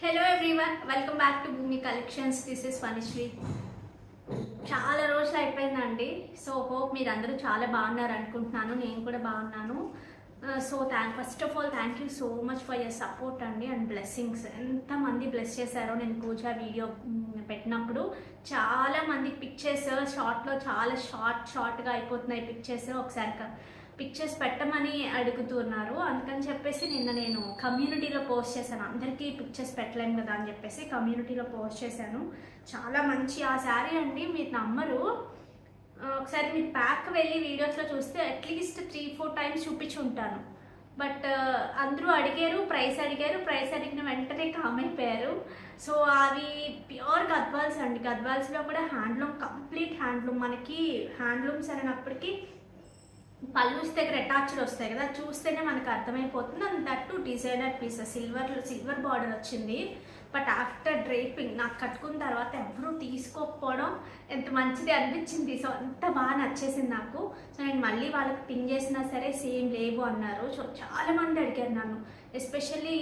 Hello everyone, welcome back to Bhumi Collections. This is Vanishri. చాలా రోజులు అయిపోయిందండి. So hope మీరు అందరూ చాలా బాగున్నారు అనుకుంటున్నాను. నేను కూడా బాగున్నాను. So first of all thank you so much for your support అండి అండ్ బ్లెస్సింగ్స్. ఎంతమంది బ్లెస్ చేశారో నేను పూజ వీడియో పెట్టినప్పుడు. చాలా మంది పిక్చర్స్ షార్ట్లో చాలా షార్ట్గా అయిపోతున్నాయి పిక్చర్స్. ఒకసారి పిక్చర్స్ పెట్టమని అడుగుతున్నారు. అందుకని చెప్పేసి నిన్న నేను కమ్యూనిటీలో పోస్ట్ చేశాను. అందరికీ పిక్చర్స్ పెట్టలేను కదా అని చెప్పేసి కమ్యూనిటీలో పోస్ట్ చేశాను. చాలా మంచి ఆ శారీ అండి, మీరు నమ్మరు. ఒకసారి మీరు ప్యాక్ వెళ్ళి వీడియోస్లో చూస్తే అట్లీస్ట్ 3-4 టైమ్స్ చూపించి ఉంటాను. బట్ అందరూ ప్రైస్ అడిగిన వెంటనే కామ్ అయిపోయారు. సో అవి ప్యూర్ గద్వాల్స్ అండి. గద్వాల్స్లో కూడా హ్యాండ్లూమ్, కంప్లీట్ హ్యాండ్లూమ్. మనకి హ్యాండ్లూమ్స్ అనేటప్పటికీ పల్లూస్ దగ్గర అటాచ్డ్ వస్తాయి కదా, చూస్తేనే మనకు అర్థమైపోతుంది. And that designer piece, silver border వచ్చింది. బట్ ఆఫ్టర్ డ్రేపింగ్ నాకు కట్టుకున్న తర్వాత ఎవరూ తీసుకోకపోవడం ఎంత మంచిది అనిపించింది. సో అంత బాగా నచ్చేసింది నాకు. సో నేను మళ్ళీ వాళ్ళకి పింగ్ చేసినా సరే సేమ్ లేవు అన్నారు. సో చాలా మంది అడిగారు నన్ను, ఎస్పెషల్లీ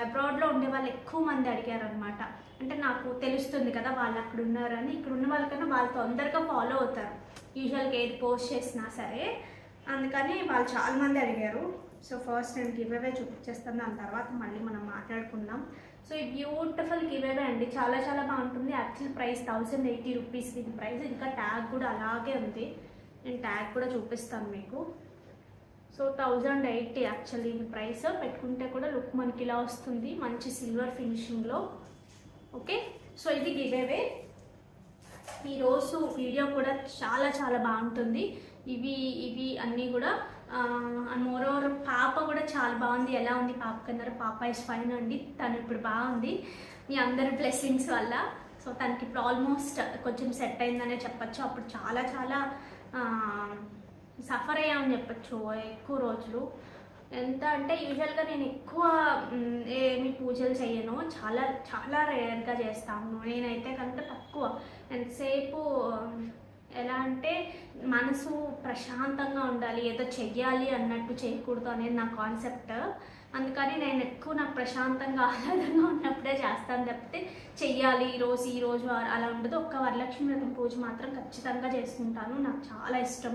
అబ్రాడ్లో ఉండే వాళ్ళు ఎక్కువ మంది అడిగారు అనమాట. అంటే నాకు తెలుస్తుంది కదా వాళ్ళు అక్కడ ఉన్నారని. ఇక్కడ ఉన్న వాళ్ళకన్నా వాళ్ళు తొందరగా ఫాలో అవుతారు యూజువల్గా ఏది పోస్ట్ చేసినా సరే. అందుకని వాళ్ళు చాలా మంది అడిగారు. సో ఫస్ట్ నేను గివ్ అవే చూపించేస్తాను, దాని తర్వాత మళ్ళీ మనం మాట్లాడుకుందాం. సో ఈ బ్యూటిఫుల్ గివ్ అవే అండి, చాలా చాలా బాగుంటుంది. యాక్చువల్ ప్రైస్ 1080 రూపీస్ దీని ప్రైస్. ఇంకా ట్యాగ్ కూడా అలాగే ఉంది, నేను ట్యాగ్ కూడా చూపిస్తాను మీకు. సో 1080 యాక్చువల్లీ ఇది ప్రైస్. పెట్టుకుంటే కూడా లుక్ మనకి ఇలా వస్తుంది, మంచి సిల్వర్ ఫినిషింగ్లో. ఓకే, సో ఇది గివ్ అవే. ఈరోజు వీడియో కూడా చాలా చాలా బాగుంటుంది. ఇవి అన్నీ కూడా. అండ్ మోరోవర్ పాప కూడా చాలా బాగుంది. ఎలా ఉంది పాప కన్నారు? పాప ఇస్ ఫైన్ అండి, తను ఇప్పుడు బాగుంది మీ అందరి బ్లెస్సింగ్స్ వల్ల. సో తనకి ఇప్పుడు ఆల్మోస్ట్ కొంచెం సెట్ అయిందనే చెప్పచ్చు. అప్పుడు చాలా చాలా సఫర్ అయ్యామని చెప్పచ్చు ఎక్కువ రోజులు. ఎంత అంటే యూజువల్గా నేను ఎక్కువ ఏమి పూజలు చేయను, చాలా చాలా రేర్గా చేస్తాను. నేనైతే కనుక తక్కువ. ఎంతసేపు ఎలా అంటే మనసు ప్రశాంతంగా ఉండాలి, ఏదో చెయ్యాలి అన్నట్టు చేయకూడదు అనేది నా కాన్సెప్ట్. అందుకని నేను ఎక్కువ నాకు ప్రశాంతంగా ఆహ్లాదంగా ఉన్నప్పుడే చేస్తాను తప్పితే చెయ్యాలి ఈరోజు అలా ఉండదు. ఒక్క వరలక్ష్మి వ్రతం పూజ మాత్రం ఖచ్చితంగా చేసుకుంటాను, నాకు చాలా ఇష్టం.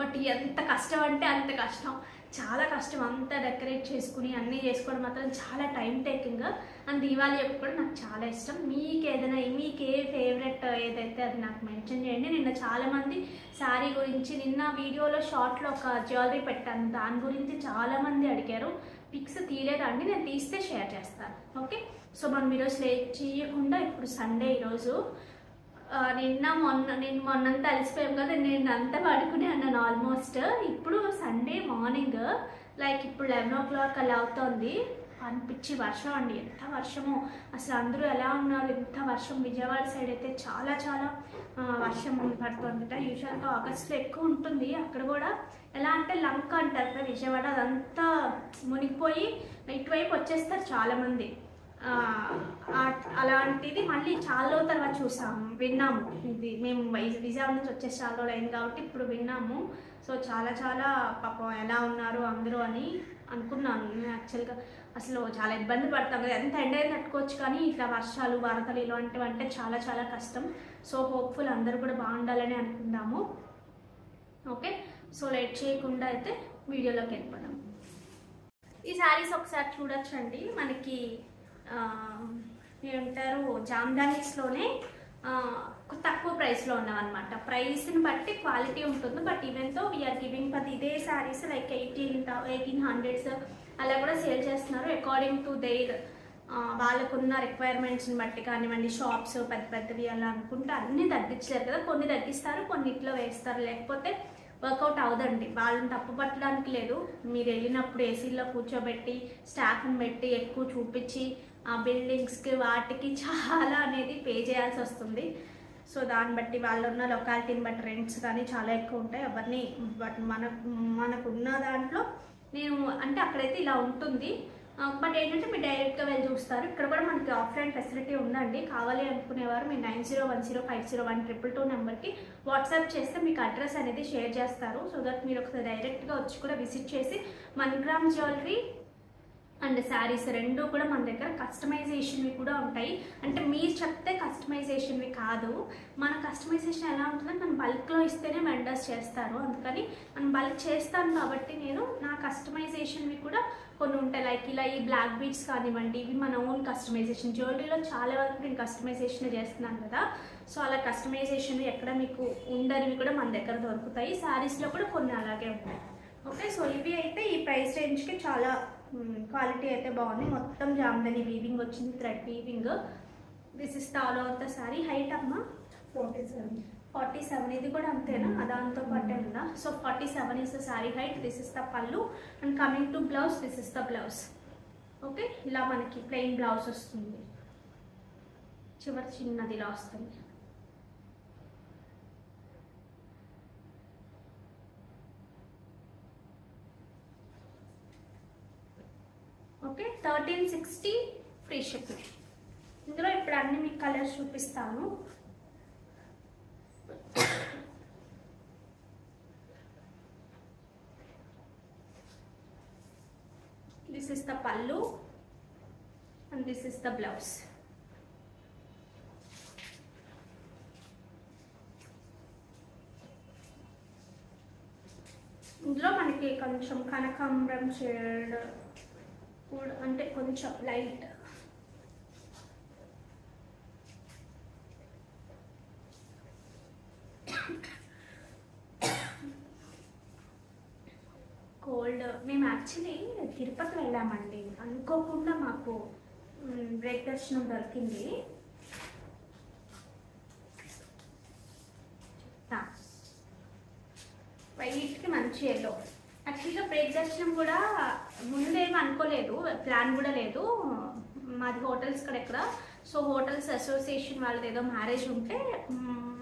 బట్ ఎంత కష్టం అంటే అంత కష్టం, చాలా కష్టం. అంతా డెకరేట్ చేసుకుని అన్నీ చేసుకోవడం మాత్రం చాలా టైం టేకింగ్. అండ్ దీవాళి కూడా నాకు చాలా ఇష్టం. మీకు ఏ ఫేవరెట్ ఏదైతే అది నాకు మెన్షన్ చేయండి. నిన్న చాలామంది శారీ గురించి, నిన్న వీడియోలో షార్ట్లో ఒక జ్యువెలరీ పెట్టాను, దాని గురించి చాలామంది అడిగారు. పిక్స్ తీయలేదండి, నేను తీస్తే షేర్ చేస్తాను. ఓకే, సో మనం ఈరోజు లేట్ చేయకుండా, ఇప్పుడు సండే ఈరోజు. నేను మొన్నంతా అలసిపోయాం కదా, నేను అంతా పడుకునే అన్నాను ఆల్మోస్ట్. ఇప్పుడు సండే మార్నింగ్ లైక్ ఇప్పుడు 11 o'clock అలా అవుతుంది. అనిపించి వర్షం అండి, ఎంత వర్షమో అసలు. అందరూ ఎలా ఉన్నారు? ఎంత వర్షం. విజయవాడ సైడ్ అయితే చాలా చాలా వర్షం పడుతుందట. యూజువల్గా ఆగస్ట్లో ఎక్కువ ఉంటుంది. అక్కడ కూడా ఎలా అంటే లంక అంటారు కదా విజయవాడ, అదంతా మునిగిపోయి ఇటువైపు వచ్చేస్తారు చాలామంది. అలాంటిది మళ్ళీ చాలా రోజుల తర్వాత విన్నాము. ఇది మేము విజయవాడ నుంచి వచ్చేసి చాలా రోజులు అయింది కాబట్టి ఇప్పుడు విన్నాము. సో చాలా చాలా పాపం ఎలా ఉన్నారు అందరూ అని అనుకున్నాను. యాక్చువల్గా అసలు చాలా ఇబ్బంది పడతాం కదా, ఎంత ఎండ తట్టుకోవచ్చు, కానీ ఇట్లా వర్షాలు వరదలు ఇలాంటివి అంటే చాలా చాలా కష్టం. సో హోప్ఫుల్ అందరూ కూడా బాగుండాలని అనుకుందాము. ఓకే, సో లేట్ చేయకుండా అయితే వీడియోలోకి వెళ్ళిపోదాం. ఈ శారీస్ ఒకసారి చూడొచ్చండి. మనకి ఏమంటారు జామ్దానీస్లోనే తక్కువ ప్రైస్లో ఉన్నామన్నమాట. ప్రైస్ని బట్టి క్వాలిటీ ఉంటుంది. బట్ ఈవెన్ తో వీఆర్ గివింగ్ ఫర్ ఇదే శారీస్ లైక్ 1800s అలా కూడా సేల్ చేస్తున్నారు. అకార్డింగ్ టు దేర్ వాళ్ళకున్న రిక్వైర్మెంట్స్ని బట్టి కానివ్వండి. షాప్స్ పెద్దవి అలా అనుకుంటే అన్నీ తగ్గించలేరు కదా, కొన్ని తగ్గిస్తారు, కొన్నిట్లో వేస్తారు. లేకపోతే వర్కౌట్ అవదండి. వాళ్ళని తప్పు పట్టడానికి లేదు. మీరు వెళ్ళినప్పుడు ఏసీలో కూర్చోబెట్టి స్టాఫ్ని పెట్టి ఎక్కువ చూపించి ఆ బిల్డింగ్స్కి వాటికి చాలా అనేది పే చేయాల్సి వస్తుంది. సో దాన్ని బట్టి వాళ్ళు ఉన్న లొకాలిటీని బట్టి రెంట్స్ కానీ చాలా ఎక్కువ ఉంటాయి. అవన్నీ బట్ మనకున్న దాంట్లో నేను అంటే అక్కడైతే ఇలా ఉంటుంది. బట్ ఏంటంటే మీరు డైరెక్ట్గా వెళ్ళి చూస్తారు. ఇక్కడ కూడా మనకి ఆఫ్లైన్ ఫెసిలిటీ ఉందండి. కావాలి అనుకునేవారు మీరు 90105022 నెంబర్కి వాట్సాప్ చేస్తే మీకు అడ్రస్ అనేది షేర్ చేస్తారు. సో దట్ మీరు ఒకసారి డైరెక్ట్గా వచ్చి కూడా విజిట్ చేసి 1 గ్రామ్ జ్యువెలరీ అండ్ శారీస్ రెండు కూడా మన దగ్గర కస్టమైజేషన్ కస్టమైజేషన్వి కూడా ఉంటాయి. అంటే మీరు చెప్తే కస్టమైజేషన్వి కాదు, మన కస్టమైజేషన్ ఎలా ఉంటుందంటే మనం బల్క్లో ఇస్తేనే వెండర్స్ చేస్తారు. అందుకని మనం బల్క్ చేస్తాను కాబట్టి నేను నా కస్టమైజేషన్వి కూడా కొన్ని ఉంటాయి. లైక్ ఇలా ఈ బ్లాక్ బీడ్స్ కానివ్వండి, ఇవి మన ఓన్ కస్టమైజేషన్. జ్యువెలరీలో చాలా వరకు నేను కస్టమైజేషన్ చేస్తున్నాను కదా, సో అలా కస్టమైజేషన్ ఎక్కడ మీకు ఉండనివి కూడా మన దగ్గర దొరుకుతాయి. శారీస్లో కూడా కొన్ని అలాగే ఉంటాయి. ఓకే, సో ఇవి అయితే ఈ ప్రైస్ రేంజ్కి చాలా క్వాలిటీ అయితే బాగుంది. మొత్తం జామ్దని వీవింగ్ వచ్చింది, thread weaving. This is the all over the sari. Height అమ్మా 47. ఇది కూడా అంతేనా, దాంతో పాటే ఉందా? So 47 is the sari height. This is the pallu. And coming to blouse, this is the blouse. Okay, ఇలా మనకి ప్లెయిన్ బ్లౌజ్ వస్తుంది, చివరి చిన్నది ఇలా వస్తుంది. Okay, 1360 free shipping. ఇందులో ఇప్పుడు అన్ని మీకు కలర్స్ చూపిస్తాను. This is the pallu and this is the blouse. ఇందులో మనకి కొంచెం కనకాంబరం షేడ్ కూడా, అంటే కొంచెం లైట్ కోల్డ్. మేము యాక్చువల్లీ తిరుపతి వెళ్ళామండి, అనుకోకుండా మాకు బ్రేక్ దర్శనం దొరికింది. వైట్కి మంచి ఎల్లో. యాక్చువల్గా బ్రేక్ దర్శనం కూడా ముందేమీ అనుకోలేదు, ప్లాన్ కూడా లేదు. మాది హోటల్స్ ఇక్కడ ఎక్కడ, సో హోటల్స్ అసోసియేషన్ వాళ్ళది ఏదో మ్యారేజ్ ఉంటే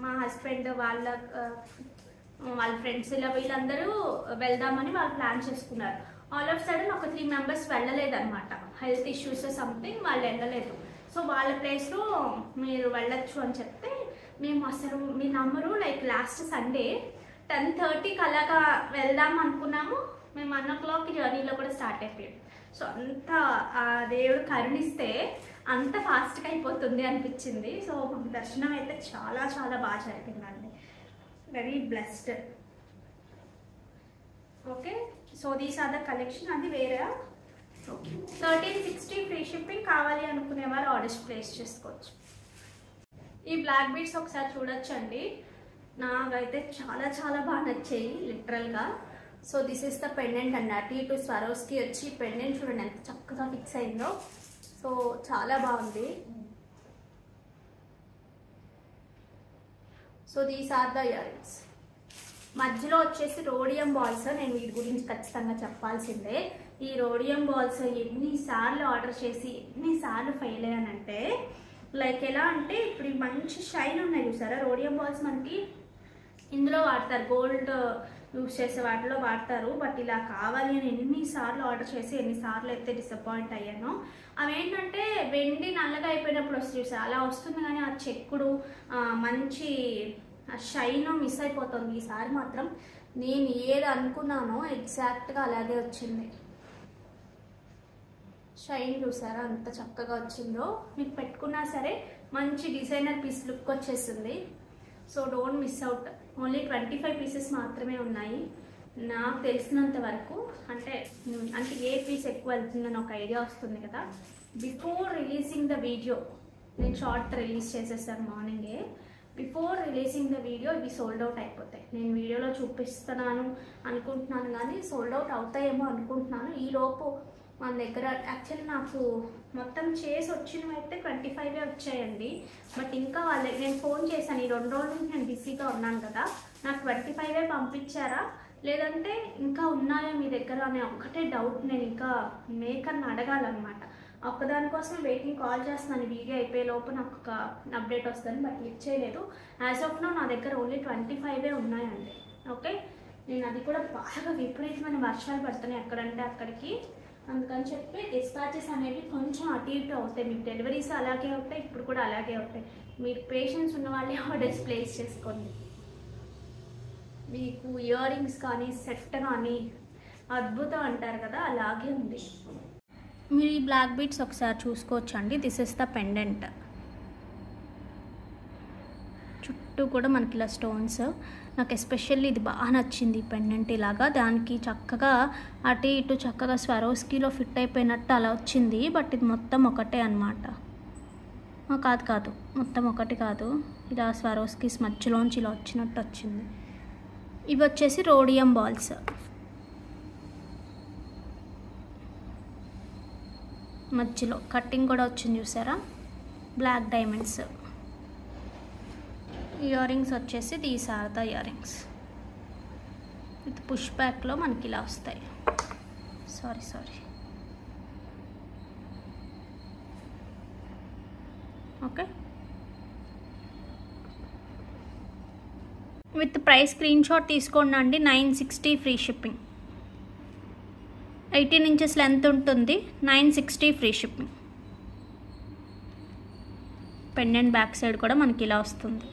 మా హస్బెండ్ వాళ్ళ ఫ్రెండ్స్ ఇలా వీళ్ళందరూ వెళ్దామని వాళ్ళు ప్లాన్ చేసుకున్నారు. ఆల్ ఆఫ్ సడన్ ఒక 3 మెంబర్స్ వెళ్ళలేదన్నమాట, హెల్త్ ఇష్యూస్ సంథింగ్, వాళ్ళు వెళ్ళలేదు. సో వాళ్ళ ప్లేస్లో మీరు వెళ్ళొచ్చు అని చెప్తే మేము అసలు మీరు నమ్మరు, లైక్ లాస్ట్ సండే 10:30కి అలాగా వెళ్దాం అనుకున్నాము. మేము 1 o'clock జర్నీలో కూడా స్టార్ట్ అయిపోయాం. సో అంత దేవుడు కరుణిస్తే అంత ఫాస్ట్గా అయిపోతుంది అనిపించింది. సో దర్శనం అయితే చాలా చాలా బాగా జరిగిందండి, very blessed. Okay, so these are the collection. అది వేరే 1360 ఫ్రీ షిప్పింగ్. కావాలి అనుకునే వారు ఆర్డర్స్ ప్లేస్ చేసుకోవచ్చు. ఈ బ్లాక్ బీడ్స్ ఒకసారి చూడొచ్చండి, నాకైతే చాలా చాలా బాగా నచ్చాయి లిటరల్గా. So this is the pendant అన్నట్టు, ఇటు స్వరోస్కి వచ్చి పెండెంట్ చూడండి ఎంత చక్కగా ఫిక్స్ అయిందో. సో చాలా బాగుంది. So these are the year rings. మధ్యలో వచ్చేసి రోడియం బాల్స్. నేను వీటి గురించి ఖచ్చితంగా చెప్పాల్సిందే. ఈ రోడియం బాల్స్ ఎన్నిసార్లు ఆర్డర్ చేసి ఎన్నిసార్లు ఫెయిల్ అయ్యానంటే, లైక్ ఎలా అంటే ఇప్పుడు మంచి షైన్ ఉన్నాయి చూసారా రోడియం బాల్స్, మనకి ఇందులో వాడతారు, గోల్డ్ యూస్ చేసే వాటిలో వాడతారు. బట్ ఇలా కావాలి అని ఎన్నిసార్లు ఆర్డర్ చేసి ఎన్నిసార్లు అయితే డిసప్పాయింట్ అయ్యానో. అవి ఏంటంటే వెండి నల్లగా అయిపోయినప్పుడు వస్తుంది చూసారు, అలా వస్తుంది, కానీ ఆ చెక్కుడు మంచి షైన్ మిస్ అయిపోతుంది. ఈసారి మాత్రం నేను ఏది అనుకున్నానో ఎగ్జాక్ట్గా అలాగే వచ్చింది. షైన్ చూసారా అంత చక్కగా వచ్చిందో. మీకు పెట్టుకున్నా సరే మంచి డిజైనర్ పీస్ లుక్ వచ్చేసింది. So don't miss out. Only 25 pieces మాత్రమే ఉన్నాయి నాకు తెలిసినంత వరకు. అంటే ఏ పీస్ ఎక్కువ వెళ్తుందని ఒక ఐడియా వస్తుంది కదా. బిఫోర్ రిలీజింగ్ ద వీడియో నేను షార్ట్ రిలీజ్ చేసేసాను మార్నింగే. బిఫోర్ రిలీజింగ్ ద వీడియో ఇవి సోల్డ్ అవుట్ అయిపోతాయి. నేను వీడియోలో చూపిస్తున్నాను అనుకుంటున్నాను కానీ సోల్డ్ అవుట్ అవుతాయేమో అనుకుంటున్నాను. ఈలోపు మన దగ్గర యాక్చువల్లీ నాకు మొత్తం చేసి వచ్చినవి అయితే 25 వచ్చాయండి. బట్ ఇంకా నేను ఫోన్ చేశాను, ఈ 2 రోజుల నుంచి నేను బిజీగా ఉన్నాను కదా, నాకు 25 పంపించారా లేదంటే ఇంకా ఉన్నాయా మీ దగ్గర అనే ఒక్కటే డౌట్. నేను ఇంకా మేకర్ని అడగాలన్నమాట. ఒక్కదానికోసం వెయిటింగ్, కాల్ చేస్తున్నాను వీడియో అయిపోయే లోపు నాకు ఒక అప్డేట్ వస్తుంది. బట్ లిక్ చేయలేదు. యాజ్ ఆఫ్ నో నా దగ్గర ఓన్లీ 25 ఉన్నాయండి. ఓకే, నేను అది కూడా బాగా విపరీతమైన వర్షాలు పడుతున్నాయి ఎక్కడంటే అక్కడికి, అందుకని చెప్పి డిస్పాచెస్ అనేవి కొంచెం అటు ఇటు అవుతాయి. మీకు డెలివరీస్ అలాగే అవుతాయి, ఇప్పుడు కూడా అలాగే అవుతాయి. మీరు పేషెన్స్ ఉన్న వాళ్ళే ఆర్డర్స్ ప్లేస్ చేసుకోండి. మీకు ఇయర్ రింగ్స్ కానీ సెట్ కానీ అద్భుతం అంటారు కదా, అలాగే ఉంది. మీరు ఈ బ్లాక్ బీడ్స్ ఒకసారి చూసుకోవచ్చండి. This is the pendant. చుట్టూ కూడా మనకి ఇలా స్టోన్స్. నాకు ఎస్పెషల్లీ ఇది బాగా నచ్చింది పెండెంట్ ఇలాగా. దానికి చక్కగా అటు ఇటు చక్కగా స్వరోస్కీలో ఫిట్ అయిపోయినట్టు అలా వచ్చింది. బట్ ఇది మొత్తం ఒకటే అనమాట. కాదు మొత్తం ఒకటి కాదు. ఇలా స్వరోస్కీస్ మధ్యలోంచి ఇలా వచ్చినట్టు వచ్చింది. ఇవి వచ్చేసి రోడియం బాల్స్. మధ్యలో కట్టింగ్ కూడా వచ్చింది చూసారా, బ్లాక్ డైమండ్స్. ఇయర్ రింగ్స్ వచ్చేసి these are the ear rings with push బ్యాక్లో మనకి ఇలా వస్తాయి. Sorry okay. With price screenshot తీసుకోండి అండి. 960 ఫ్రీ షిప్పింగ్. 18 ఇంచెస్ లెంత్ ఉంటుంది. 960 free shipping. Pendant back side కూడా మనకి ఇలా వస్తుంది.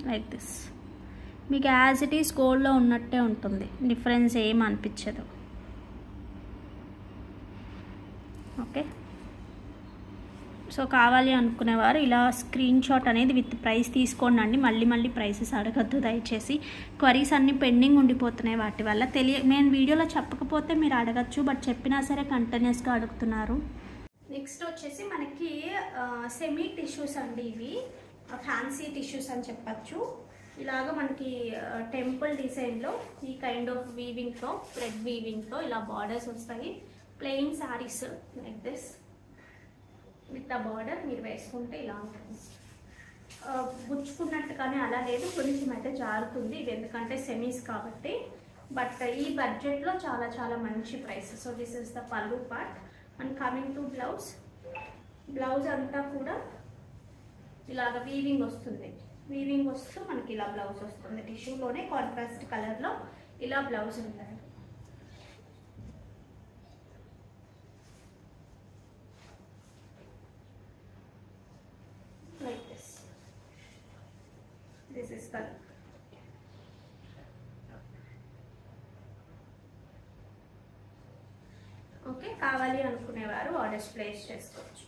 Like this. మీకు యాజ్ ఇట్ ఈస్ గోల్డ్లో ఉన్నట్టే ఉంటుంది, డిఫరెన్స్ ఏం అనిపించదు. ఓకే. సో కావాలి అనుకునేవారు ఇలా స్క్రీన్ షాట్ అనేది విత్ ప్రైస్ తీసుకోండి అండి. మళ్ళీ ప్రైసెస్ అడగద్దు దయచేసి. క్వరీస్ అన్నీ పెండింగ్ ఉండిపోతున్నాయి వాటి వల్ల. నేను వీడియోలో చెప్పకపోతే మీరు అడగచ్చు, బట్ చెప్పినా సరే కంటిన్యూస్గా అడుగుతున్నారు. నెక్స్ట్ వచ్చేసి మనకి సెమీ టిష్యూస్ అండి. ఇవి ఫ్యాన్సీ టిష్యూస్ అని చెప్పచ్చు. ఇలాగ మనకి టెంపుల్ డిజైన్లో ఈ కైండ్ ఆఫ్ వీవింగ్తో, థ్రెడ్ వీవింగ్తో ఇలా బార్డర్స్ వస్తాయి. Plain saris like this with the border మీరు వేసుకుంటే ఇలా ఉంటుంది. గుచ్చుకున్నట్టు కానీ అలా లేదు, కొంచెం అయితే జారుతుంది. ఇది ఎందుకంటే సెమీస్ కాబట్టి. బట్ ఈ బడ్జెట్లో చాలా మంచి price. So this is the pallu part. And coming to blouse అంతా కూడా ఇలాగ వీవింగ్ వస్తుంది. వీవింగ్ వస్తూ మనకి ఇలా బ్లౌజ్ వస్తుంది. టిష్యూలోనే కాంట్రాస్ట్ కలర్లో ఇలా బ్లౌజ్ ఉంటుంది. Like this. This is colour. Okay. కావాలి అనుకునేవారు ఆర్డర్స్ ప్లేస్ చేసుకోవచ్చు.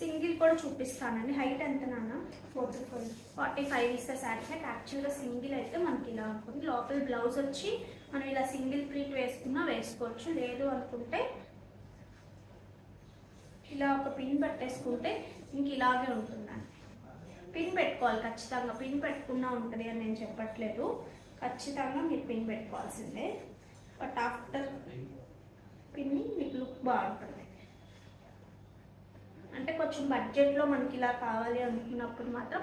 సింగిల్ కూడా చూపిస్తానండి. హైట్ ఎంత నాన్న? 45 ఇస్తే శారీ హైట్. యాక్చువల్గా సింగిల్ అయితే మనకి ఇలా ఉంటుంది. లోపల బ్లౌజ్ వచ్చి మనం ఇలా సింగిల్ ప్లీట్ వేసుకున్నా వేసుకోవచ్చు. లేదు అనుకుంటే ఇలా ఒక పిన్ పెట్టేసుకుంటే ఇంక ఇలాగే ఉంటుందండి. పిన్ పెట్టుకోవాలి ఖచ్చితంగా. పిన్ పెట్టుకున్నా ఉంటుంది అని నేను చెప్పట్లేదు, ఖచ్చితంగా మీరు పిన్ పెట్టుకోవాల్సిందే. బట్ ఆఫ్టర్ పిన్ని మీకు లుక్ బాగుంటుంది. అంటే కొంచెం బడ్జెట్లో మనకి ఇలా కావాలి అనుకున్నప్పుడు మాత్రం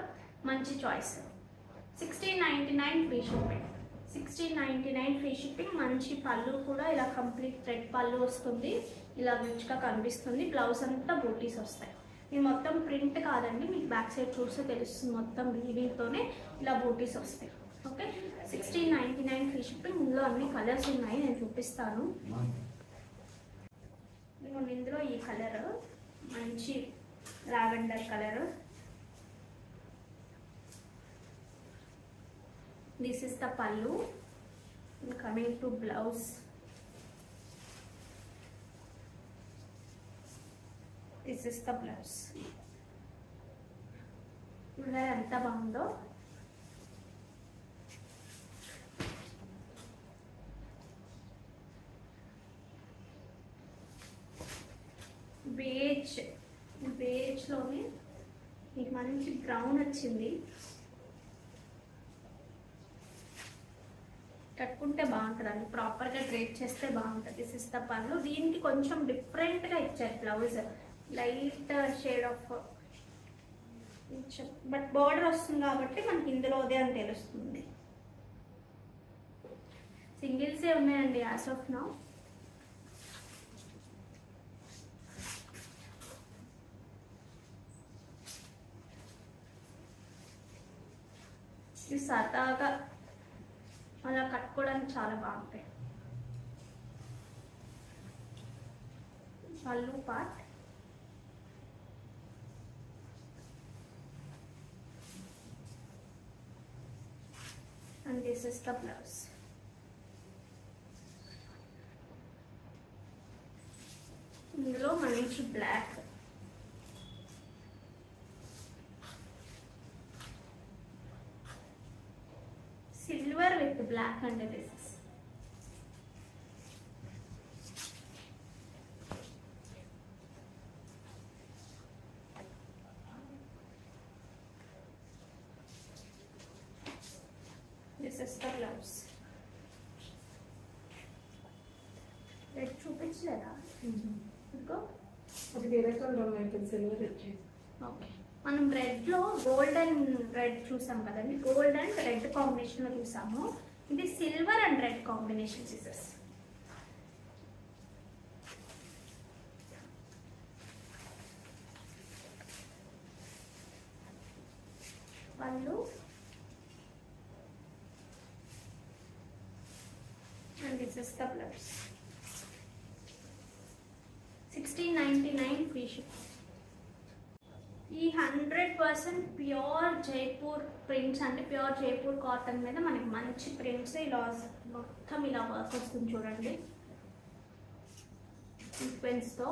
మంచి choice. 1699 free shipping. 1699 free shipping. మంచి పళ్ళు కూడా ఇలా కంప్లీట్ థ్రెడ్ పళ్ళు వస్తుంది. ఇలా రిచ్గా కనిపిస్తుంది. బ్లౌజ్ అంతా బూటీస్ వస్తాయి. ఇది మొత్తం ప్రింట్ కాదండి, మీకు బ్యాక్ సైడ్ చూస్తే తెలుస్తుంది. మొత్తం వీవింగ్తోనే ఇలా బూటీస్ వస్తాయి. ఓకే. 1699 free shipping. ఇందులో అన్ని కలర్స్ ఉన్నాయి, నేను చూపిస్తాను. ఇందులో ఈ కలర్ మంచి lavender colour. This is the pallu. Coming to blouse. This is the blouse. ఎంత బాగుందో. బేజ్లోనే మీకు మంచి బ్రౌన్ వచ్చింది. కట్టుకుంటే బాగుంటుందండి, ప్రాపర్గా డ్రేప్ చేస్తే బాగుంటుంది. దిస్ ఇస్ ద పళ్ళు. దీనికి కొంచెం డిఫరెంట్గా ఇచ్చారు blouse. Light shade of but border వస్తుంది కాబట్టి మనకి ఇందులోదే అని తెలుస్తుంది. సింగిల్సే ఉన్నాయండి యాజ్ ఆఫ్ నౌ. ఇవి సరదాగా అలా కట్టుకోవడానికి చాలా బాగుంటాయి. Pallu part. this is the blouse. ఇందులో మంచి బ్లాక్, సిల్వర్ విత్ బ్లాక్ అండి. This is the blouse. Red చూపించలేదా? ఇంకో అది వేరే కలర్ అయిపోయింది, సిల్వర్ వచ్చేసి. ఓకే, మనం రెడ్లో గోల్డ్ అండ్ రెడ్ చూసాం కదండి, గోల్డ్ అండ్ రెడ్ కాంబినేషన్లో చూసాము. ఇది silver and red combination scissors. వాళ్ళు and this is the blouse. 1699 free shipping. ఈ 100% ప్యూర్ జైపూర్ ప్రింట్స్ అంటే ప్యూర్ జైపూర్ కాటన్ మీద మనకి మంచి ప్రింట్స్ ఇలా మొత్తం ఇలా వర్క్ వస్తుంది చూడండి, సీక్వెన్స్తో.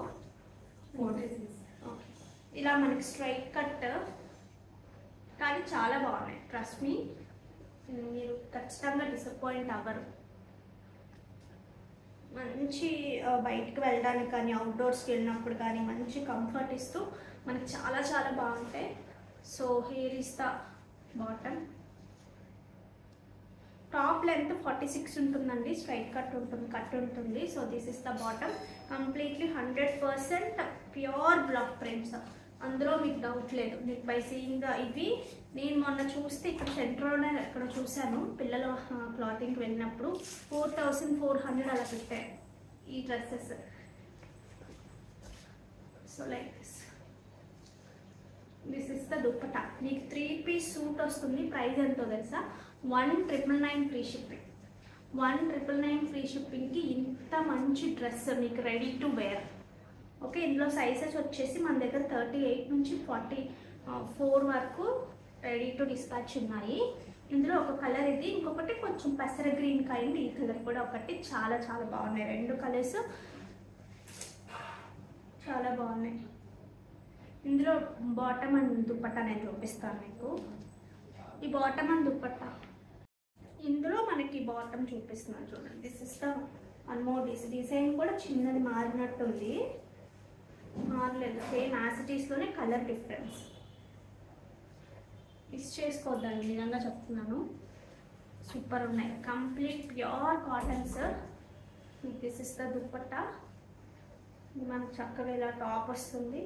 ఇలా మనకి స్ట్రైట్ కట్, కానీ చాలా బాగున్నాయి. ట్రస్ట్ మీ, మీరు ఖచ్చితంగా డిసప్పాయింట్ అవ్వరు. మంచి బయటకు వెళ్ళడానికి కానీ అవుట్డోర్స్కి వెళ్ళినప్పుడు కానీ మంచి కంఫర్ట్ ఇస్తూ మనకి చాలా చాలా బాగుంటాయి. So here is the bottom. Top length 46 ఉంటుందండి, స్ట్రైట్ కట్ ఉంటుంది. So this is the bottom. Completely 100% pure block prints, అందులో మీకు డౌట్ లేదు. మీకు బై సీయింగ్ ద ఇవి నేను మొన్న చూస్తే ఇక్కడ సెంట్రోనే ఎక్కడ చూశాను, పిల్లల క్లాతింగ్కి వెళ్ళినప్పుడు 4400 అలా పెట్టారు ఈ dresses. So like this is the dupatta. మీకు 3-piece సూట్ వస్తుంది. ప్రైస్ ఎంతో తెలుసా? 1999 ఫ్రీ షిప్పింగ్. 1999 ఫ్రీ షిప్పింగ్కి ఇంత మంచి డ్రెస్ మీకు రెడీ టు వేర్. ఓకే, ఇందులో సైజెస్ వచ్చేసి మన దగ్గర 38 నుంచి 44 వరకు రెడీ టు డిస్పాచ్ ఉన్నాయి. ఇందులో ఒక కలర్ ఇది, ఇంకొకటి కొంచెం పెసర గ్రీన్ కైండ్, ఈ కలర్ కూడా ఒకటి. చాలా చాలా బాగున్నాయి, రెండు కలర్స్ చాలా బాగున్నాయి. ఇందులో బాటమ్ అండ్ దుప్పట్టా నేను చూపిస్తాను మీకు. ఈ బాటమ్ అండ్ దుప్పట్టా, ఇందులో మనకి బాటమ్ చూపిస్తున్నాను చూడండి. This is the one more design కూడా చిన్నది మారినట్టుంది, మారలేదు, సేమ్ యాసిటీస్లోనే కలర్ డిఫరెన్స్. మిస్ చేసుకోవద్దండి, నిజంగా చెప్తున్నాను, సూపర్ ఉన్నాయి. Complete pure cottons. This is the dupatta. మనకు చక్కగా ఇలా టాప్ వస్తుంది.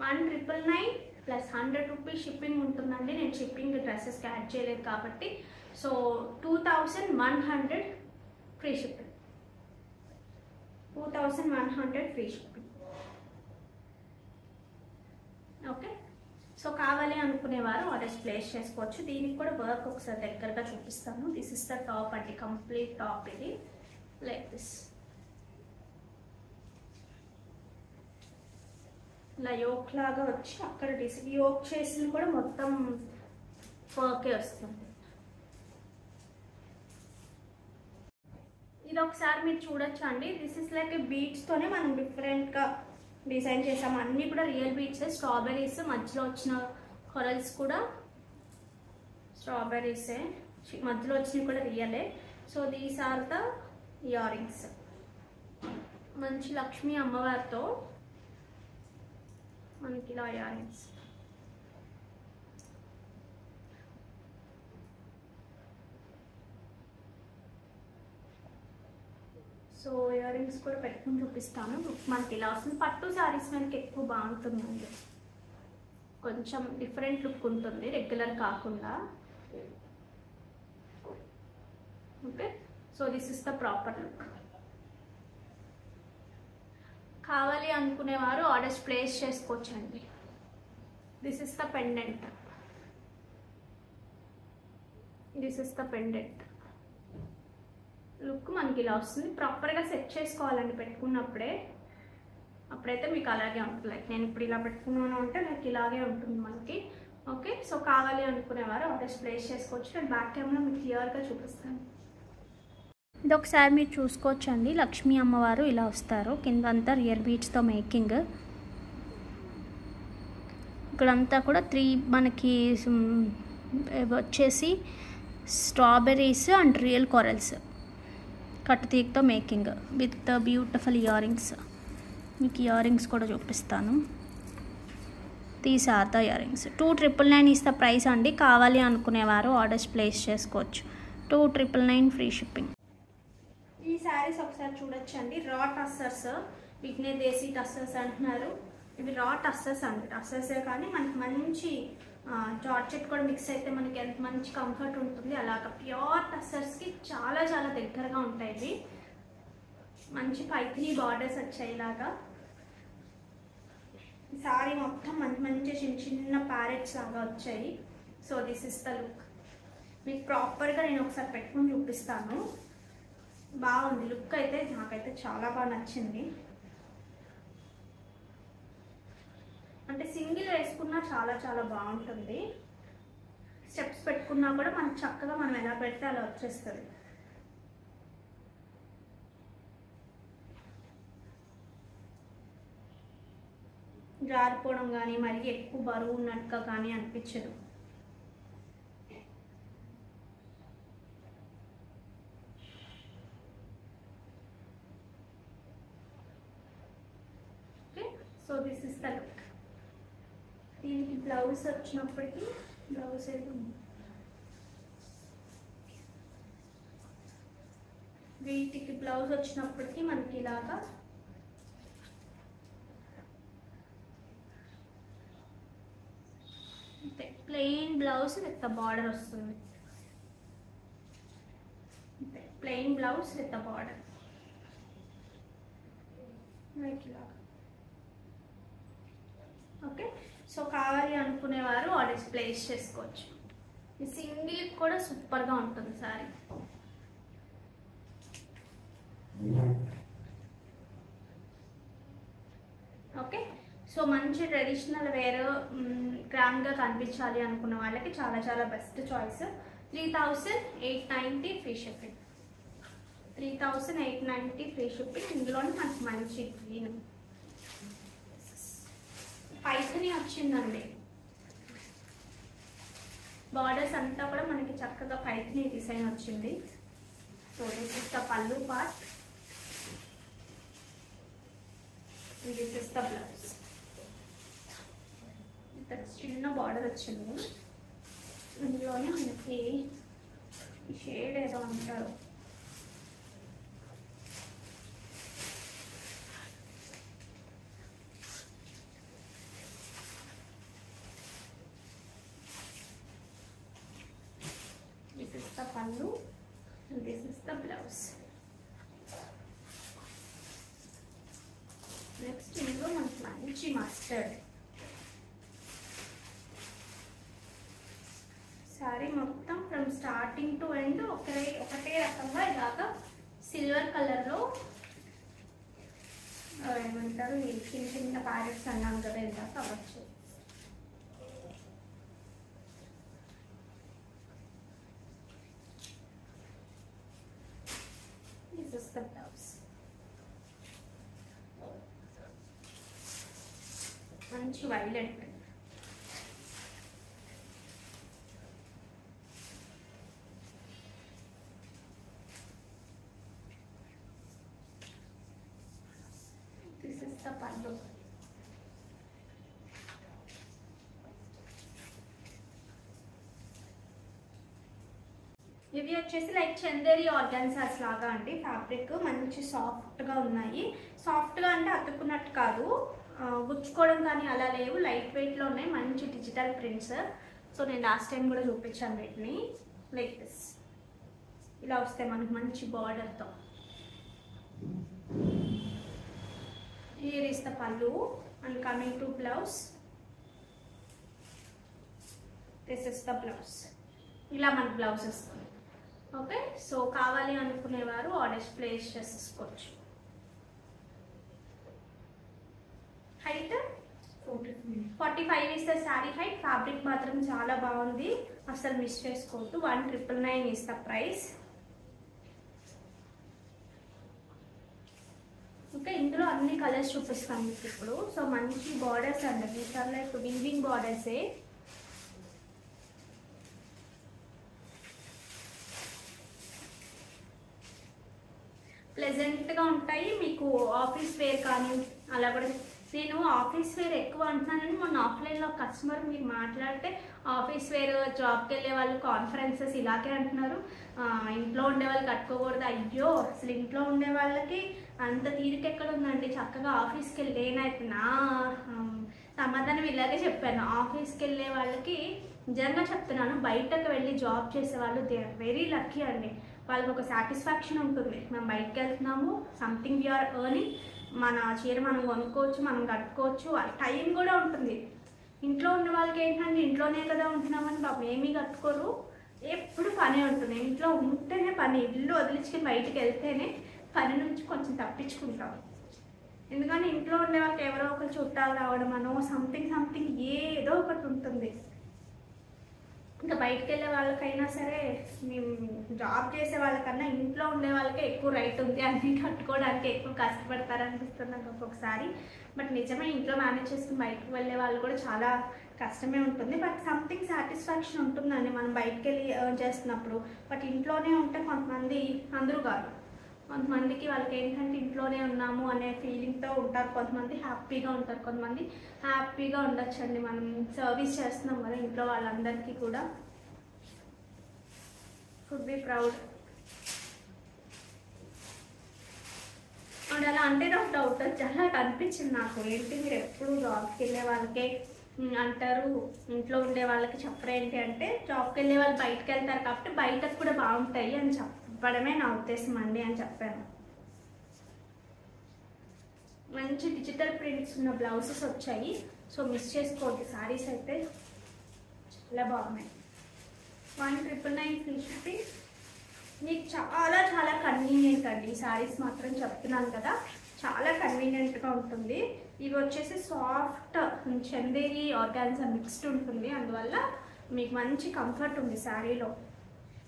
1999 ప్లస్ 100 రూపీస్ షిప్పింగ్ ఉంటుందండి. నేను షిప్పింగ్ డ్రెస్సెస్కి యాడ్ చేయలేదు కాబట్టి. So 2100 free shipping. 2100 free shipping. Okay, so కావాలి అనుకునేవారు ఆర్డర్స్ ప్లేస్ చేసుకోవచ్చు. దీనికి కూడా వర్క్ ఒకసారి దగ్గరగా చూపిస్తాను. దిస్ ఇస్ ద టాప్ అండి, కంప్లీట్ టాప్. ఇది లైక్ దిస్, ఇలా యోక్ లాగా వచ్చి అక్కడ యోక్ చేసింది కూడా మొత్తం వర్కే వస్తుంది. ఇది ఒకసారి మీరు చూడొచ్చు అండి. దిస్ ఇస్ లైక్ బీట్స్తోనే మనం డిఫరెంట్గా డిజైన్ చేసాము. అన్నీ కూడా రియల్ బీట్స్. స్ట్రాబెర్రీస్ మధ్యలో వచ్చిన కొరల్స్ కూడా స్ట్రాబెర్రీసే, మధ్యలో వచ్చినవి కూడా రియలే. So these are the ear rings. మంచి లక్ష్మీ అమ్మవారితో మనకి ఇలా earrings. So earrings కూడా పెట్టుకుని చూపిస్తాను. మనకి ఇలా వస్తుంది. పట్టు శారీస్ మనకి ఎక్కువ బాగుంటుందండి, కొంచెం డిఫరెంట్ లుక్ ఉంటుంది, రెగ్యులర్ కాకుండా. Okay, so this is the proper look. కావాలి అనుకునేవారు ఆర్డర్స్ ప్లేస్ చేసుకోవచ్చండి. This is the pendant. This is the pendant look మనకి ఇలా వస్తుంది. ప్రాపర్గా సెట్ చేసుకోవాలండి పెట్టుకున్నప్పుడే, అప్పుడైతే మీకు అలాగే ఉంటుంది. లైక్ నేను ఇప్పుడు ఇలా పెట్టుకున్నాను అంటే నాకు ఇలాగే ఉంటుంది మనకి. ఓకే, సో కావాలి అనుకునేవారు ఆర్డర్స్ ప్లేస్ చేసుకోవచ్చు. నేను బ్యాక్ కెమెరా మీకు క్లియర్గా చూపిస్తాను. ఇది ఒకసారి మీరు చూసుకోవచ్చండి. లక్ష్మీ అమ్మవారు ఇలా వస్తారు. కింద అంతా రియల్ బీడ్స్తో మేకింగ్. ఇక్కడంతా కూడా మనకి వచ్చేసి స్ట్రాబెర్రీస్ అండ్ రియల్ కొరల్స్ కట్టుతీగతో making with beautiful earrings. మీకు ఇయర్ రింగ్స్ కూడా చూపిస్తాను. These are the ear rings. 2,999 is the price అండి. కావాలి అనుకునేవారు ఆర్డర్స్ ప్లేస్ చేసుకోవచ్చు. 2,999 ఫ్రీ షిప్పింగ్. ఈ శారీస్ ఒకసారి చూడొచ్చండి. రా టస్సర్స్, వీటినే దేశీ టస్సర్స్ అంటున్నారు. ఇవి రా టస్సర్స్ అండి. టస్సర్సే కానీ మనకి మంచి జార్జెట్ కూడా మిక్స్ అయితే మనకి ఎంత మంచి కంఫర్ట్ ఉంటుంది. అలాగ ప్యూర్ టస్సర్స్కి చాలా చాలా దగ్గరగా ఉంటాయి. ఇవి మంచి పైథినీ బార్డర్స్ వచ్చాయి. ఇలాగా ఈ సారీ మొత్తం మంచి మంచి చిన్న చిన్న ప్యారెట్స్ లాగా వచ్చాయి. So this is the look. మీకు ప్రాపర్గా నేను ఒకసారి పెట్టుకుని చూపిస్తాను. బాగుంది లుక్ అయితే, నాకైతే చాలా బాగా నచ్చింది. అంటే సింగిల్ వేసుకున్నా చాలా చాలా బాగుంటుంది. స్టెప్స్ పెట్టుకున్నా కూడా మనకు చక్కగా మనం ఎలా పెడితే అలా వచ్చేస్తుంది. జారిపోవడం కానీ మరి ఎక్కువ బరువు ఉన్నట్టుగా కానీ అనిపించదు. Okay, so this is the look. దీనికి బ్లౌజ్ వచ్చినప్పటికీ బ్లౌజ్ అయితే వీటికి బ్లౌజ్ వచ్చినప్పటికీ మనకి ఇలాగా ప్లెయిన్ బ్లౌజ్ విత్ బార్డర్ వస్తుంది. ప్లెయిన్ బ్లౌజ్ విత్ బార్డర్ ఇలాగా. ఓకే, సో కావాలి అనుకునేవారు ఆర్డర్స్ ప్లేస్ చేసుకోవచ్చు. ఈ సింగిల్ కూడా సూపర్గా ఉంటుంది సారీ. ఓకే, సో మంచి ట్రెడిషనల్ వేర్ గ్రాండ్గా కనిపించాలి అనుకున్న వాళ్ళకి చాలా చాలా best choice. 3,890 free shipping. 3,890 free shipping. ఇందులోనే మనకి మంచి గ్రీన్ పైథనీ వచ్చిందండి. బార్డర్స్ అంతా కూడా మనకి చక్కగా పైథనీ డిజైన్ వచ్చింది. So this is the pallu part, this is the blouse. చిన్న బార్డర్ వచ్చింది. ఇందులోనే మనకి షేడ్ ఏదో అంటారు, pallu and this is the blouse. Next ఇందులో మనకి మంచి మస్టర్డ్ సారీ మొత్తం ఫ్రమ్ స్టార్టింగ్ టు ఎండ్ ఒకటే రకంగా ఇలాగా సిల్వర్ కలర్లో ఏమంటారు ఈ చిన్న చిన్న ప్యారెట్స్ అన్నాం కదా ఇందాక అవ్వచ్చు. The blouse. మంచి violet. This is the pallu. ఇవి వచ్చేసి లైక్ చందేరి ఆర్గాన్సాస్ లాగా అండి. ఫ్యాబ్రిక్ మంచి సాఫ్ట్గా ఉన్నాయి. సాఫ్ట్గా అంటే అతుక్కున్నట్టు కాదు, గుచ్చుకోవడం కానీ అలా లేవు. లైట్ వెయిట్లో ఉన్నాయి. మంచి డిజిటల్ ప్రింట్స్. సో నేను లాస్ట్ టైం కూడా చూపించాను వీటిని. లైక్ దిస్ ఇలా వస్తాయి మనకి మంచి బార్డర్తో. Here is the pallu and coming to blouse. This is the blouse. ఇలా మనకి బ్లౌజ్ వస్తుంది. ఓకే, సో కావాలి అనుకునేవారు ఆర్డర్స్ ప్లేస్ చేసుకోవచ్చు. Height 45 is the sari height. Fabric మాత్రం చాలా బాగుంది, అసలు మిస్ చేసుకోవద్దు. 1999 ఇస్ ద ప్రైస్. ఓకే, ఇందులో అన్ని కలర్స్ చూపిస్తాను మీకు ఇప్పుడు. సో మంచి బార్డర్స్ అండి, వీటిలో ఇప్పుడు వీవింగ్ బార్డర్సే. ప్లెజెంట్గా ఉంటాయి మీకు. ఆఫీస్ వేర్ కానీ అలా కూడా. నేను ఆఫీస్ వేర్ ఎక్కువ అంటున్నానని మొన్న ఆఫ్లైన్లో కస్టమర్ మీరు మాట్లాడితే ఆఫీస్ వేర్ జాబ్కి వెళ్ళే వాళ్ళు కాన్ఫరెన్సెస్ ఇలాగే అంటున్నారు, ఇంట్లో ఉండే వాళ్ళు కట్టుకోకూడదు. అయ్యో, అసలు ఇంట్లో ఉండే వాళ్ళకి అంత తీరిక ఎక్కడ ఉందండి, చక్కగా ఆఫీస్కి వెళ్ళి. నేనైతే నా సమాధానం ఇలాగే చెప్పాను. ఆఫీస్కి వెళ్ళే వాళ్ళకి నిజంగా చెప్తున్నాను, బయటకు వెళ్ళి జాబ్ చేసే వాళ్ళు దే ఆర్ వెరీ లక్కీ అండి. వాళ్ళకి ఒక సాటిస్ఫాక్షన్ ఉంటుంది, మేము బయటకు వెళ్తున్నాము, సంథింగ్ వీఆర్ ఎర్నింగ్, మన చీర మనం కొనుక్కోవచ్చు, మనం కట్టుకోవచ్చు, టైం కూడా ఉంటుంది. ఇంట్లో ఉన్న వాళ్ళకి ఏంటంటే ఇంట్లోనే కదా ఉంటున్నామని బాబు ఏమీ కట్టుకోరు, ఎప్పుడు పని ఉంటుంది. ఇంట్లో ఉంటేనే పని, ఇల్లు వదిలించుకుని బయటకు వెళ్తేనే పని నుంచి కొంచెం తప్పించుకుంటాం. ఎందుకంటే ఇంట్లో ఉండే వాళ్ళకి ఎవరో ఒకరు చుట్టాలు రావడం అనో సంథింగ్ ఏదో ఒకటి ఉంటుంది. ఇంకా బయటకు వెళ్ళే వాళ్ళకైనా సరే, మేము జాబ్ చేసే వాళ్ళకన్నా ఇంట్లో ఉండే వాళ్ళకే ఎక్కువ రైట్ ఉంది, అన్నీ కట్టుకోవడానికి ఎక్కువ కష్టపడతారనిపిస్తుంది నాకు ఒక్కొక్కసారి. బట్ నిజమే, ఇంట్లో మేనేజ్ చేసుకుని బయటకు వెళ్ళే వాళ్ళు కూడా చాలా కష్టమే ఉంటుంది. బట్ సంథింగ్ సాటిస్ఫాక్షన్ ఉంటుందండి మనం బయటకు వెళ్ళి ఎర్న్ చేస్తున్నప్పుడు. బట్ ఇంట్లోనే ఉంటే కొంతమంది, అందరూ కాదు, కొంతమందికి వాళ్ళకి ఏంటంటే ఇంట్లోనే ఉన్నాము అనే ఫీలింగ్తో ఉంటారు. కొంతమంది హ్యాపీగా ఉంటారు, కొంతమంది హ్యాపీగా ఉండొచ్చండి. మనం సర్వీస్ చేస్తున్నాం కదా ఇంట్లో వాళ్ళందరికీ కూడా. Should be proud. అండ్ అలా అంటే నాకు డౌట్ చాలా అనిపించింది నాకు, ఏంటి మీరు ఎప్పుడు జాబ్కి వెళ్ళే వాళ్ళకే అంటారు, ఇంట్లో ఉండే వాళ్ళకి చెప్పరేంటి అంటే, జాబ్కి వెళ్ళే వాళ్ళు బయటకు వెళ్తారు కాబట్టి బయటకు కూడా బాగుంటాయి అని చెప్పడమే నా ఉద్దేశం అండి అని చెప్పాను. మంచి డిజిటల్ ప్రింట్స్ ఉన్న బ్లౌజెస్ వచ్చాయి, సో మిస్ చేసుకోవద్దు. శారీస్ అయితే చాలా బాగున్నాయి. 1999 ఫ్రీ షిప్పింగ్. మీకు చాలా కన్వీనియంట్ అండి ఈ శారీస్ మాత్రం చెప్తున్నాను కదా, చాలా కన్వీనియంట్గా ఉంటుంది. ఇవి వచ్చేసి సాఫ్ట్ చందేరి ఆర్గాన్జా మిక్స్డ్ ఉంటుంది, అందువల్ల మీకు మంచి కంఫర్ట్ ఉంది శారీలో.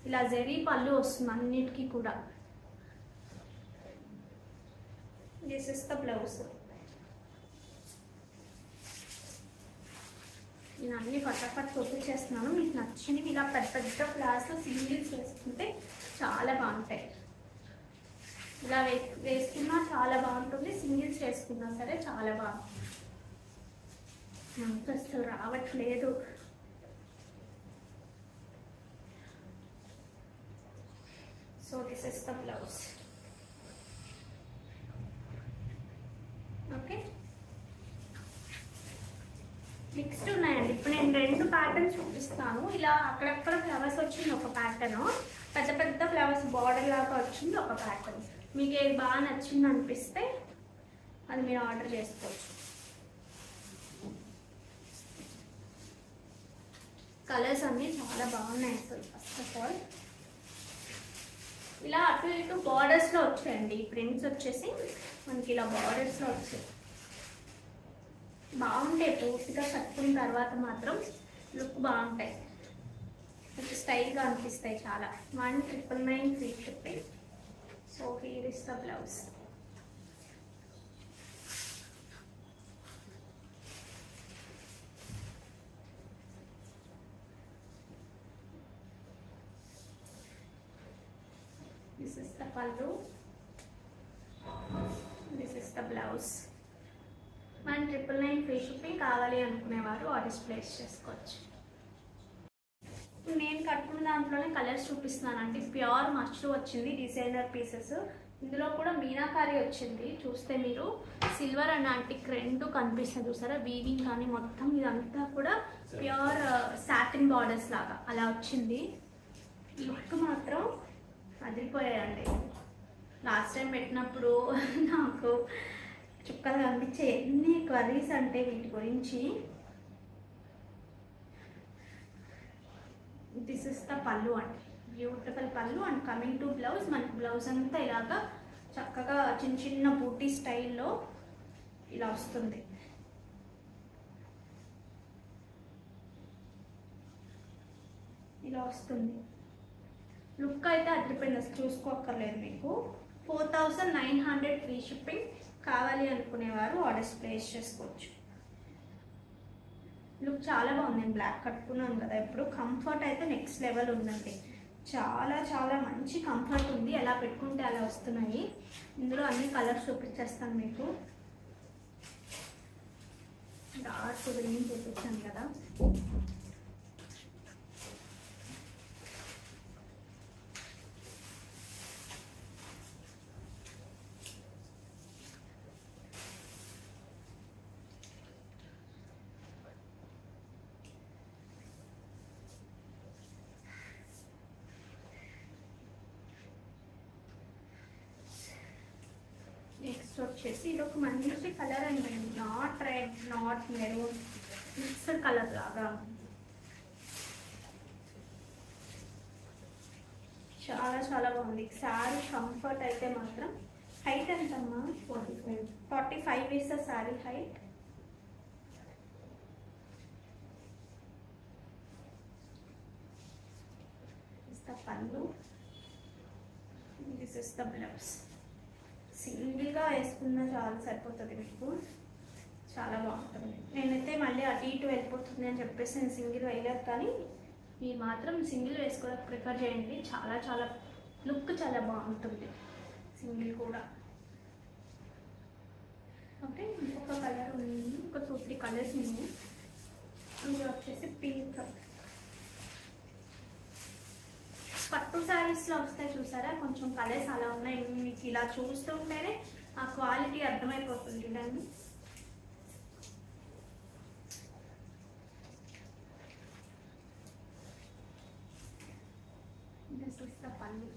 ఇలా జరీ పళ్ళు వస్తుంది అన్నిటికీ కూడా. This is the blouse. నేను అన్ని ఫటాఫట్ చూపించేస్తున్నాను, మీకు నచ్చినవి ఇలా పెద్ద ఫ్లాస్లో సింగిల్స్ వేసుకుంటే చాలా బాగుంటాయి. ఇలా వేసుకున్నా చాలా బాగుంటుంది, సింగిల్స్ వేసుకున్నా సరే చాలా బాగుంటుంది. అంత అసలు రావట్లేదు. So this is the blouse. Okay, mixed ఉన్నాయండి. ఇప్పుడు నేను 2 ప్యాటర్న్స్ చూపిస్తాను. ఇలా అక్కడక్కడ ఫ్లవర్స్ వచ్చింది ఒక ప్యాటర్న్, పెద్ద ఫ్లవర్స్ బార్డర్ లాగా వచ్చింది ఒక ప్యాటర్న్. మీకు ఏది బాగా నచ్చింది అనిపిస్తే అది మీరు ఆర్డర్ చేసుకోవచ్చు. కలర్స్ అన్నీ చాలా బాగున్నాయి అసలు. ఫస్ట్ ఆఫ్ ఆల్ ఇలా అటు ఇటు బార్డర్స్లో వచ్చాయండి ప్రింట్స్ వచ్చేసి, మనకి ఇలా బార్డర్స్లో వచ్చాయి. బాగుంటాయి, పూర్తిగా కట్టుకున్న తర్వాత మాత్రం లుక్ బాగుంటాయి, కొంచెం స్టైల్గా అనిపిస్తాయి చాలా. 1999 free shipping. So here is the blouse. This is the pallu, this is the blouse. 1999 free shipping. కావాలి అనుకునేవారు ఆర్డర్స్ ప్లేస్ చేసుకోవచ్చు. నేను కట్టుకున్న దాంట్లోనే కలర్స్ చూపిస్తున్నానండి. ప్యూర్ మష్రూ వచ్చింది, డిజైనర్ పీసెస్. ఇందులో కూడా మీనాకారి వచ్చింది. చూస్తే మీరు సిల్వర్ అండ్ యాంటిక్ రెండు కనిపిస్తుంది చూసారా, వీవింగ్ కానీ మొత్తం ఇదంతా కూడా ప్యూర్ సాటిన్ బార్డర్స్ లాగా అలా వచ్చింది. లుక్ మాత్రం అదిరిపోయాయండి. లాస్ట్ టైం పెట్టినప్పుడు నాకు చుక్కలు కనిపించే ఎన్ని క్వరీస్ అంటే వీటి గురించి. దిస్ ఇస్ ద పల్లు అండి, బ్యూటిఫుల్ పల్లు. అండ్ కమింగ్ టు బ్లౌజ్, మనకి బ్లౌజ్ అంతా ఇలాగా చక్కగా చిన్న బూటీ స్టైల్లో ఇలా వస్తుంది. ఇలా వస్తుంది. లుక్ అయితే అదిరిపోయింది, అసలు చూసుకోక్కర్లేదు మీకు. 4900 ఫ్రీ షిప్పింగ్. కావాలి అనుకునేవారు ఆర్డర్స్ ప్లేస్ చేసుకోవచ్చు. లుక్ చాలా బాగుంది. నేను బ్లాక్ కట్టుకున్నాను కదా ఇప్పుడు. కంఫర్ట్ అయితే నెక్స్ట్ లెవెల్ ఉందండి. చాలా చాలా మంచి కంఫర్ట్ ఉంది. ఎలా పెట్టుకుంటే అలా వస్తున్నాయి. ఇందులో అన్ని కలర్స్ చూపించేస్తాను మీకు. డార్క్ గ్రీన్ చూపించాను కదా. నెక్స్ట్ వచ్చేసి ఇది ఒక మంచి కలర్ అండి. Not red, not maroon, mixed colour లాగా చాలా చాలా బాగుంది. శారీ కంఫర్ట్ అయితే మాత్రం. హైట్ ఎంతమ్మా? 45 వేస్తా శారీ హైట్. పళ్ళు. This is the blouse. సింగిల్గా వేసుకున్నా చాలా సరిపోతుంది మీకు. చాలా బాగుంటుంది. నేనైతే మళ్ళీ అటు ఇటు వెళ్ళిపోతుంది అని చెప్పేసి నేను సింగిల్ వేయలేదు, కానీ మీరు మాత్రం సింగిల్ వేసుకోవడానికి ప్రిఫర్ చేయండి. చాలా చాలా లుక్ చాలా బాగుంటుంది సింగిల్ కూడా. ఓకే, ఇంకొక కలర్ ఉంది, ఒక 2-3 కలర్స్ ఉన్నాయి. ఇది వచ్చేసి పింక్. పట్టు శారీస్లో వస్తాయి చూసారా, కొంచెం కలర్స్ అలా ఉన్నాయి. మీకు ఇలా చూస్తుంటేనే ఆ క్వాలిటీ అర్థమైపోతుంది చూడండి. This is the pallu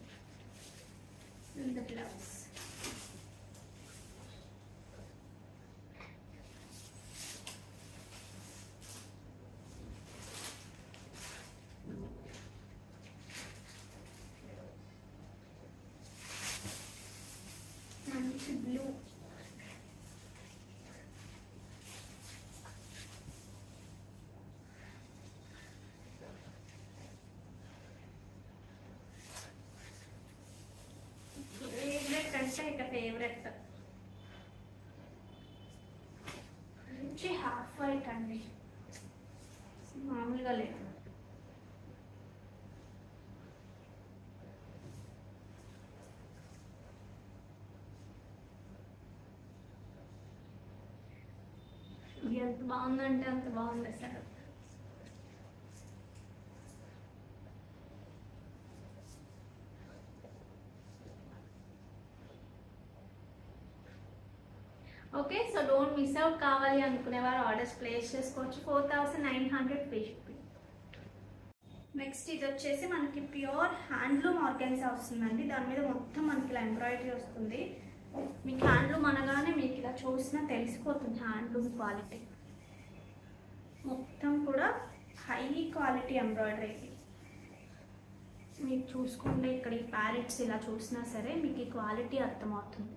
and the blouse. And blue. ఇక ఫేవరెట్ మంచి హాఫ్ వైట్ అండి, మామూలుగా లేదు. ఎంత బాగుందంటే అంత బాగుంది అసలు. Okay, so don't miss out. కావాలి అనుకునేవారు ఆర్డర్స్ ప్లేస్ చేసుకోవచ్చు. 4900 ఫ్రీ షిప్పింగ్. నెక్స్ట్ ఇది వచ్చేసి మనకి ప్యూర్ హ్యాండ్లూమ్ ఆర్గాన్జా వస్తుందండి. దాని మీద మొత్తం మనకి ఇలా ఎంబ్రాయిడరీ వస్తుంది. మీకు హ్యాండ్లూమ్ అనగానే మీకు ఇలా చూసినా తెలిసిపోతుంది హ్యాండ్లూమ్ క్వాలిటీ. మొత్తం కూడా హై క్వాలిటీ ఎంబ్రాయిడరీ. మీకు చూసుకుంటే ఇక్కడ ఈ ప్యారెట్స్ ఇలా చూసినా సరే మీకు ఈ క్వాలిటీ అర్థమవుతుంది.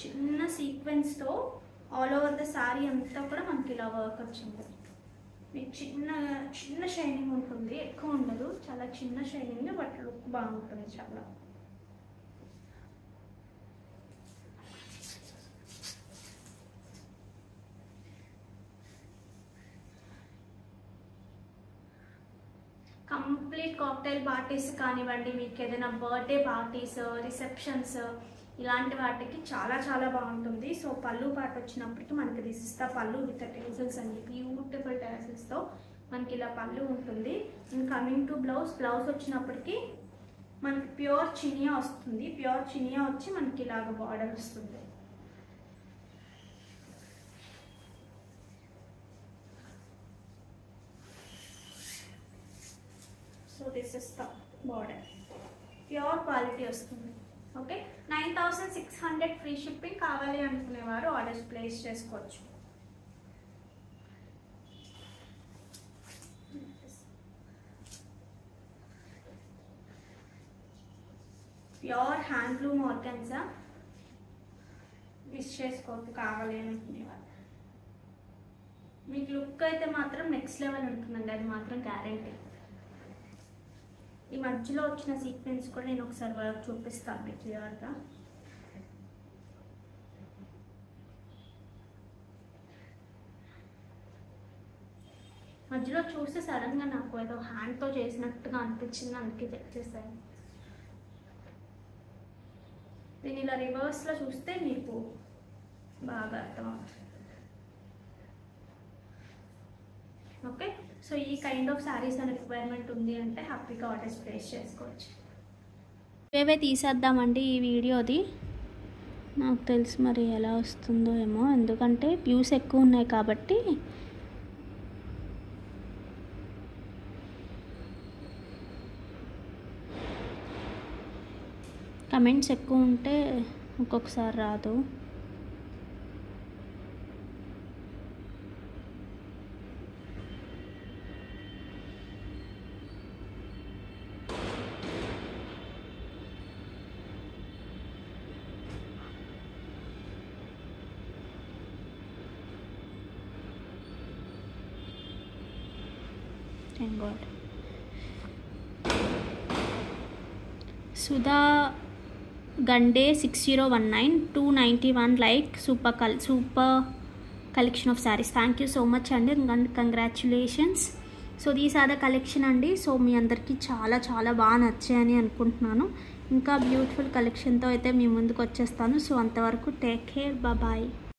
చిన్న సీక్వెన్స్తో ఆల్ ఓవర్ ద శారీ అంతా కూడా మనకి ఇలా వర్క్ వచ్చింది. మీకు చిన్న చిన్న షైనింగ్ ఉంటుంది, ఎక్కువ ఉండదు. చాలా చిన్న షైనింగ్, బట్ లుక్ బాగుంటుంది చాలా. కంప్లీట్ కాక్టైల్ పార్టీస్ కానివ్వండి, మీకు ఏదైనా బర్త్డే పార్టీస్, రిసెప్షన్స్ ఇలాంటి వాటికి చాలా చాలా బాగుంటుంది. సో పళ్ళు పాటు వచ్చినప్పటికీ మనకి దిస్ ఇస్ ద పళ్ళు విత్ టెన్సిల్స్ అండి. బ్యూటిఫుల్ టెన్సిల్స్తో మనకి ఇలా పళ్ళు ఉంటుంది. And coming to blouse, blouse వచ్చినప్పటికీ మనకి ప్యూర్ చినియా వస్తుంది. ప్యూర్ చినియా వచ్చి మనకి ఇలాగ బార్డర్ వస్తుంది. So this is the border, pure quality వస్తుంది. Okay, 9600 free shipping. కావాలి అనుకునేవారు ఆర్డర్స్ ప్లేస్ చేసుకోవచ్చు. Pure handloom organza. మిస్ చేసుకోవద్దు కావాలి అనుకునేవాళ్ళు. మీకు లుక్ అయితే మాత్రం నెక్స్ట్ లెవెల్ ఉంటుందండి, అది మాత్రం గ్యారెంటీ. ఈ మధ్యలో వచ్చిన సీక్వెన్స్ కూడా నేను ఒకసారి వర్క్ చూపిస్తాను మీకు క్లియర్గా. మధ్యలో చూస్తే సడన్గా నాకు ఏదో హ్యాండ్తో చేసినట్టుగా అనిపించింది, అందుకే చెక్ చేశాను. నేను ఇలా రివర్స్లో చూస్తే మీకు బాగా అర్థమవుతుంది. ఓకే, సో ఈ కైండ్ ఆఫ్ శారీస్ అని రిక్వైర్మెంట్ ఉంది అంటే హ్యాపీగా ఆర్డర్స్ ప్లేస్ చేసుకోవచ్చు. ఇవే తీసేద్దామండి ఈ వీడియోది. నాకు తెలిసి మరి ఎలా వస్తుందో ఏమో, ఎందుకంటే వ్యూస్ ఎక్కువ ఉన్నాయి కాబట్టి. కమెంట్స్ ఎక్కువ ఉంటే ఒక్కొక్కసారి రాదు. Thank God. Sudha Gande 6019 291 like super collection of sarees. Thank you so much and congratulations. So these are the collection అండి. సో మీ అందరికీ చాలా చాలా బాగా నచ్చాయని అనుకుంటున్నాను. ఇంకా బ్యూటిఫుల్ కలెక్షన్తో అయితే మీ ముందుకు వచ్చేస్తాను. సో అంతవరకు టేక్ కేర్, బాయ్.